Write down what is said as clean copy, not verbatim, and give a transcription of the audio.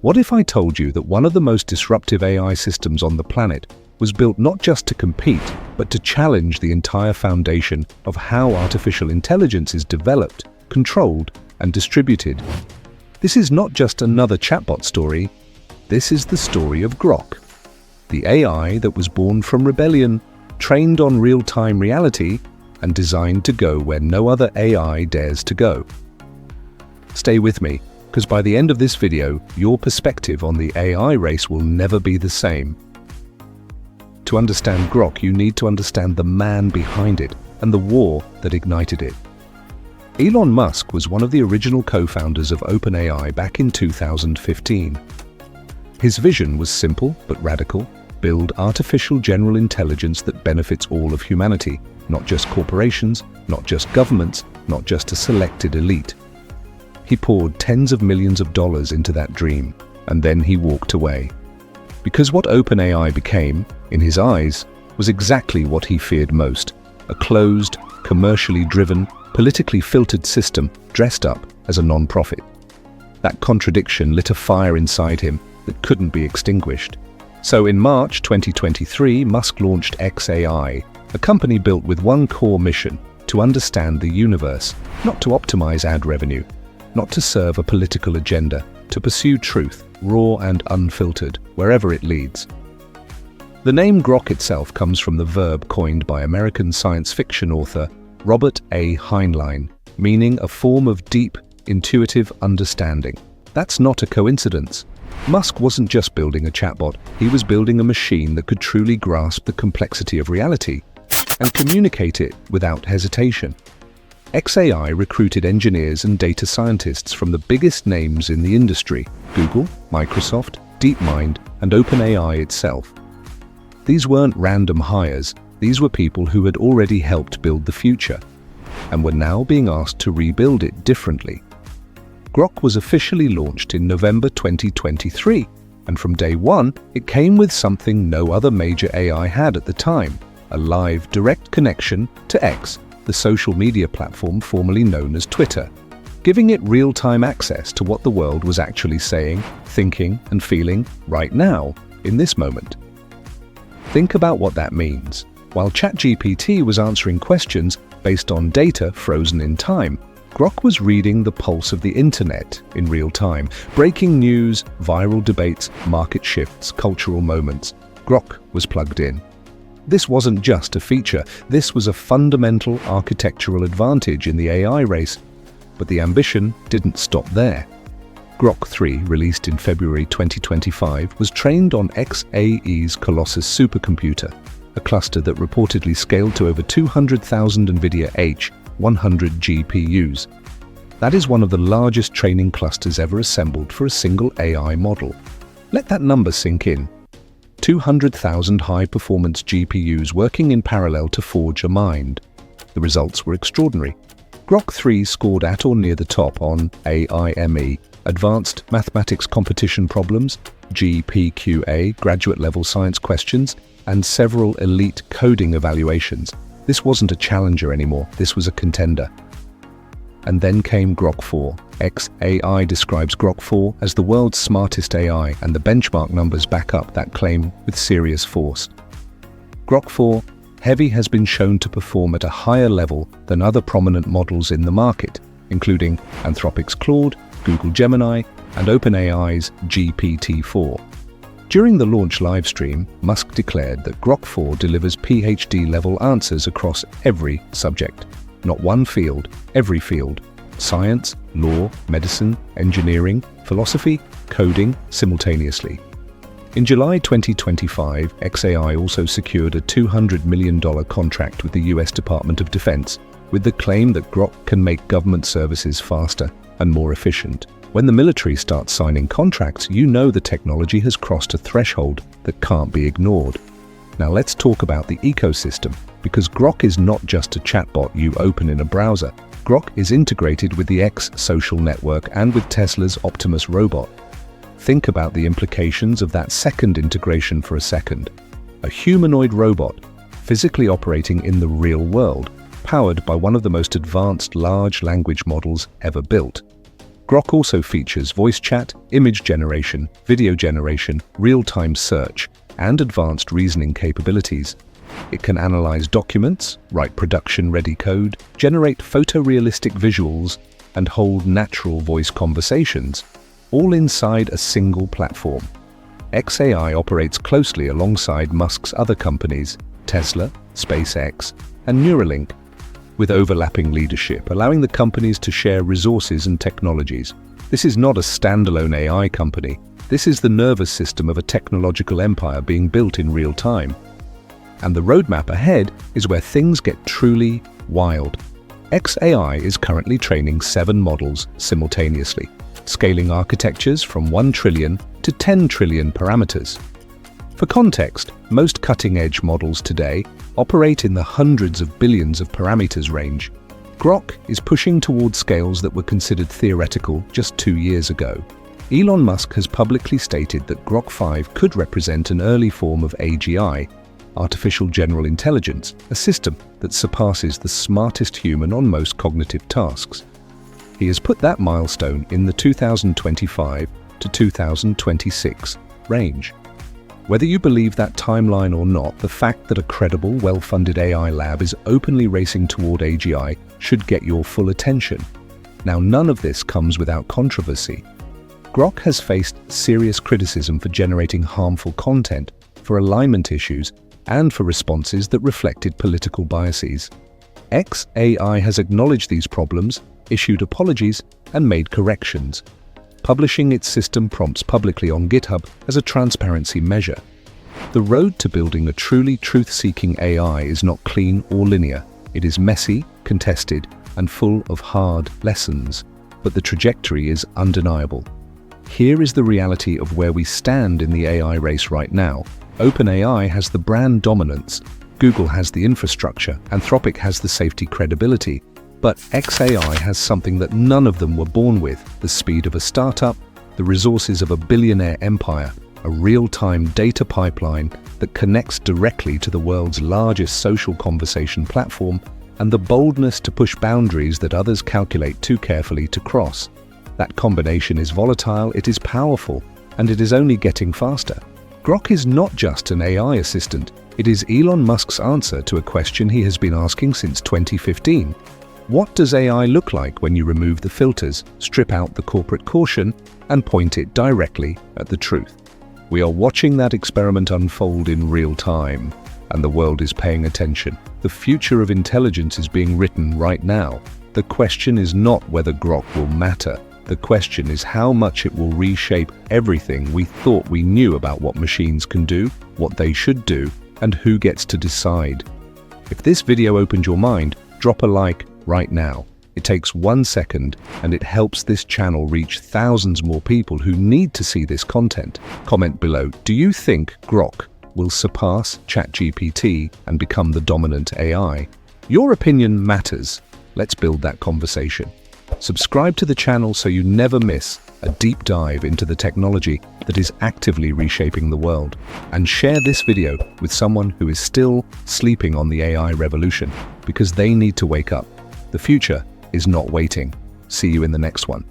What if I told you that one of the most disruptive AI systems on the planet was built not just to compete, but to challenge the entire foundation of how artificial intelligence is developed, controlled, and distributed? This is not just another chatbot story. This is the story of Grok, the AI that was born from rebellion, trained on real-time reality, and designed to go where no other AI dares to go. Stay with me, because by the end of this video, your perspective on the AI race will never be the same. To understand Grok, you need to understand the man behind it and the war that ignited it. Elon Musk was one of the original co-founders of OpenAI back in 2015. His vision was simple but radical: build artificial general intelligence that benefits all of humanity, not just corporations, not just governments, not just a selected elite. He poured tens of millions of dollars into that dream, and then he walked away. Because what OpenAI became, in his eyes, was exactly what he feared most: a closed, commercially driven, politically filtered system dressed up as a non-profit. That contradiction lit a fire inside him that couldn't be extinguished. So in March 2023, Musk launched xAI, a company built with one core mission: to understand the universe, not to optimize ad revenue, not to serve a political agenda, to pursue truth, raw and unfiltered, wherever it leads. The name Grok itself comes from the verb coined by American science fiction author Robert A. Heinlein, meaning a form of deep, intuitive understanding. That's not a coincidence. Musk wasn't just building a chatbot, he was building a machine that could truly grasp the complexity of reality and communicate it without hesitation. xAI recruited engineers and data scientists from the biggest names in the industry: Google, Microsoft, DeepMind, and OpenAI itself. These weren't random hires, these were people who had already helped build the future, and were now being asked to rebuild it differently. Grok was officially launched in November 2023, and from day one, it came with something no other major AI had at the time: a live, direct connection to X, the social media platform formerly known as Twitter, giving it real-time access to what the world was actually saying, thinking, and feeling right now, in this moment. Think about what that means. While ChatGPT was answering questions based on data frozen in time, Grok was reading the pulse of the internet in real time: breaking news, viral debates, market shifts, cultural moments. Grok was plugged in. This wasn't just a feature, this was a fundamental architectural advantage in the AI race. But the ambition didn't stop there. Grok 3, released in February 2025, was trained on xAI's Colossus supercomputer, a cluster that reportedly scaled to over 200,000 NVIDIA H100 GPUs. That is one of the largest training clusters ever assembled for a single AI model. Let that number sink in. 200,000 high-performance GPUs working in parallel to forge a mind. The results were extraordinary. Grok 3 scored at or near the top on AIME, Advanced Mathematics Competition Problems, GPQA, graduate-level science questions, and several elite coding evaluations. This wasn't a challenger anymore, this was a contender. And then came Grok 4. xAI describes Grok 4 as the world's smartest AI, and the benchmark numbers back up that claim with serious force. Grok 4 Heavy has been shown to perform at a higher level than other prominent models in the market, including Anthropic's Claude, Google Gemini, and OpenAI's GPT-4. During the launch livestream, Musk declared that Grok 4 delivers PhD-level answers across every subject. Not one field, every field. Science, law, medicine, engineering, philosophy, coding, simultaneously. In July 2025, xAI also secured a $200 million contract with the US Department of Defense, with the claim that Grok can make government services faster and more efficient. When the military starts signing contracts, you know the technology has crossed a threshold that can't be ignored. Now let's talk about the ecosystem, because Grok is not just a chatbot you open in a browser. Grok is integrated with the X social network and with Tesla's Optimus robot. Think about the implications of that second integration for a second. A humanoid robot, physically operating in the real world, powered by one of the most advanced large language models ever built. Grok also features voice chat, image generation, video generation, real-time search, and advanced reasoning capabilities. It can analyze documents, write production-ready code, generate photorealistic visuals, and hold natural voice conversations, all inside a single platform. xAI operates closely alongside Musk's other companies, Tesla, SpaceX, and Neuralink, with overlapping leadership, allowing the companies to share resources and technologies. This is not a standalone AI company. This is the nervous system of a technological empire being built in real time. And the roadmap ahead is where things get truly wild. xAI is currently training 7 models simultaneously, scaling architectures from 1 trillion to 10 trillion parameters. For context, most cutting-edge models today operate in the hundreds of billions of parameters range. Grok is pushing towards scales that were considered theoretical just 2 years ago. Elon Musk has publicly stated that Grok 5 could represent an early form of AGI, artificial general intelligence, a system that surpasses the smartest human on most cognitive tasks. He has put that milestone in the 2025 to 2026 range. Whether you believe that timeline or not, the fact that a credible, well-funded AI lab is openly racing toward AGI should get your full attention. Now, none of this comes without controversy. Grok has faced serious criticism for generating harmful content, for alignment issues, and for responses that reflected political biases. xAI has acknowledged these problems, issued apologies, and made corrections, publishing its system prompts publicly on GitHub as a transparency measure. The road to building a truly truth-seeking AI is not clean or linear. It is messy, contested, and full of hard lessons, but the trajectory is undeniable. Here is the reality of where we stand in the AI race right now. OpenAI has the brand dominance, Google has the infrastructure, Anthropic has the safety credibility, but xAI has something that none of them were born with: the speed of a startup, the resources of a billionaire empire, a real-time data pipeline that connects directly to the world's largest social conversation platform, and the boldness to push boundaries that others calculate too carefully to cross. That combination is volatile, it is powerful, and it is only getting faster. Grok is not just an AI assistant, it is Elon Musk's answer to a question he has been asking since 2015. What does AI look like when you remove the filters, strip out the corporate caution, and point it directly at the truth? We are watching that experiment unfold in real time, and the world is paying attention. The future of intelligence is being written right now. The question is not whether Grok will matter. The question is how much it will reshape everything we thought we knew about what machines can do, what they should do, and who gets to decide. If this video opened your mind, drop a like right now. It takes 1 second, and it helps this channel reach thousands more people who need to see this content. Comment below, do you think Grok will surpass ChatGPT and become the dominant AI? Your opinion matters. Let's build that conversation. Subscribe to the channel so you never miss a deep dive into the technology that is actively reshaping the world. And share this video with someone who is still sleeping on the AI revolution, because they need to wake up. The future is not waiting. See you in the next one.